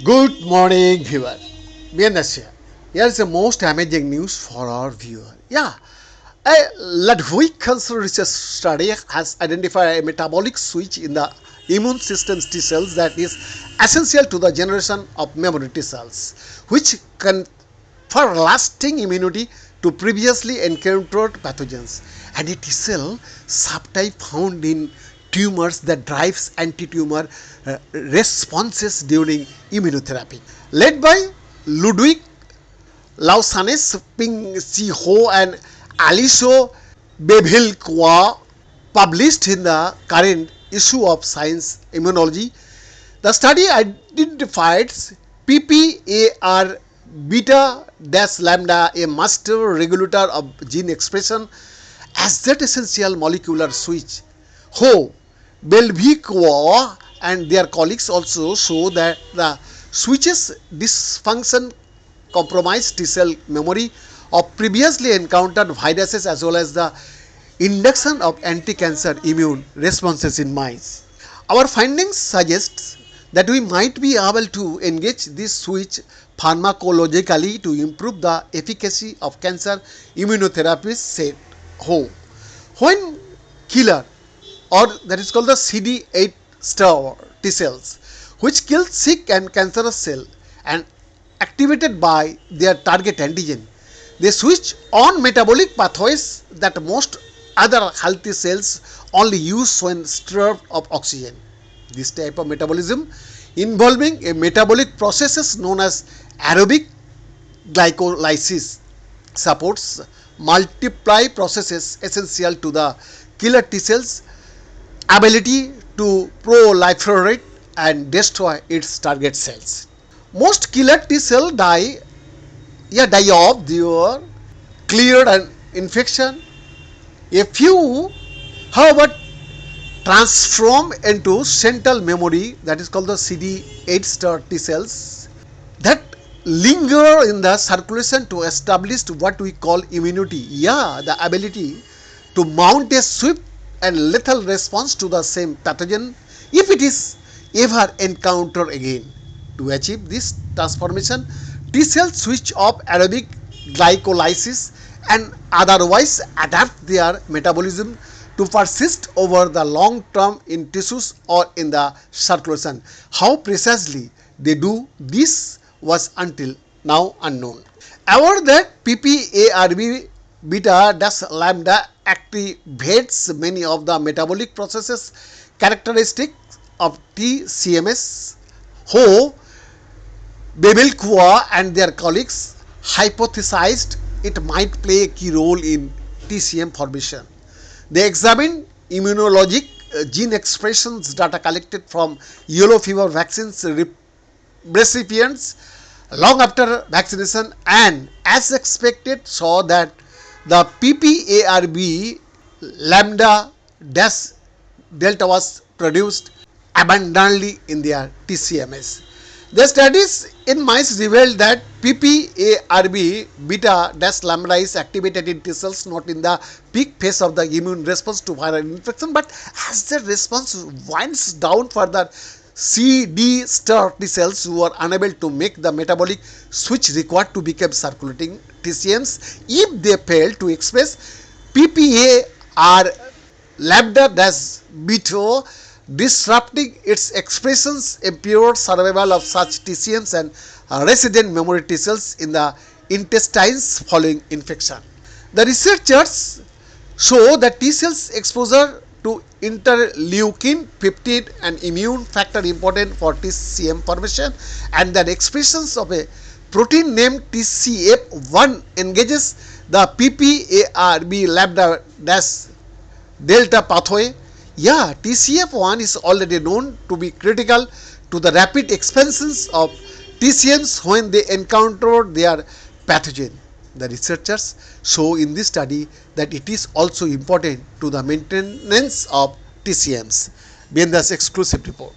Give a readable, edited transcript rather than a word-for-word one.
Good morning, viewer. Bienvenue. Here's the most amazing news for our viewer. A Ludwig cancer research study has identified a metabolic switch in the immune system's T cells that is essential to the generation of memory T cells, which confer lasting immunity to previously encountered pathogens, and a T cell subtype found in tumors that drives anti-tumor responses during immunotherapy. Led by Ludwig Lausanes, Ping Si Ho, and Aliso Bevilqua, published in the current issue of Science Immunology, the study identifies PPAR beta lambda, a master regulator of gene expression, as that essential molecular switch. Ho, Belviqua and their colleagues also show that the switch's dysfunction compromised T cell memory of previously encountered viruses as well as the induction of anti-cancer immune responses in mice. Our findings suggest that we might be able to engage this switch pharmacologically to improve the efficacy of cancer immunotherapies, said Ho. When killer, or that is called the CD8 star T cells, which kill sick and cancerous cell and activated by their target antigen, they switch on metabolic pathways that most other healthy cells only use when starved of oxygen. This type of metabolism, involving a metabolic processes known as aerobic glycolysis, supports multiply processes essential to the killer T cells ability to proliferate and destroy its target cells. Most killer T cell die of their cleared an infection. A few, however, transform into central memory, that is called the CD8 star T cells, that linger in the circulation to establish what we call immunity. The ability to mount a swift and lethal response to the same pathogen if it is ever encountered again. To achieve this transformation, T cells switch off aerobic glycolysis and otherwise adapt their metabolism to persist over the long term in tissues or in the circulation. How precisely they do this was until now unknown. Aware that PPARB beta lambda activates many of the metabolic processes characteristics of TCMS, Ho, Bevilqua and their colleagues hypothesized it might play a key role in TCM formation. They examined immunologic gene expressions data collected from yellow fever vaccines recipients long after vaccination, and as expected saw that the PPARB lambda delta was produced abundantly in their TCMS. The studies in mice revealed that PPARB beta lambda is activated in T cells not in the peak phase of the immune response to viral infection, but as the response winds down further, CD star T cells who are unable to make the metabolic switch required to become circulating TCMs if they fail to express PPAR lambda beta, disrupting its expressions, impaired survival of such TCMs and resident memory T cells in the intestines following infection. The researchers show that T cells exposure to interleukin 15, an immune factor important for TCM formation, and that expressions of a protein named TCF1 engages the PPARB lambda delta pathway. TCF1 is already known to be critical to the rapid expansions of TCMs when they encounter their pathogen. The researchers show in this study that it is also important to the maintenance of TCMs. Bienda's exclusive report.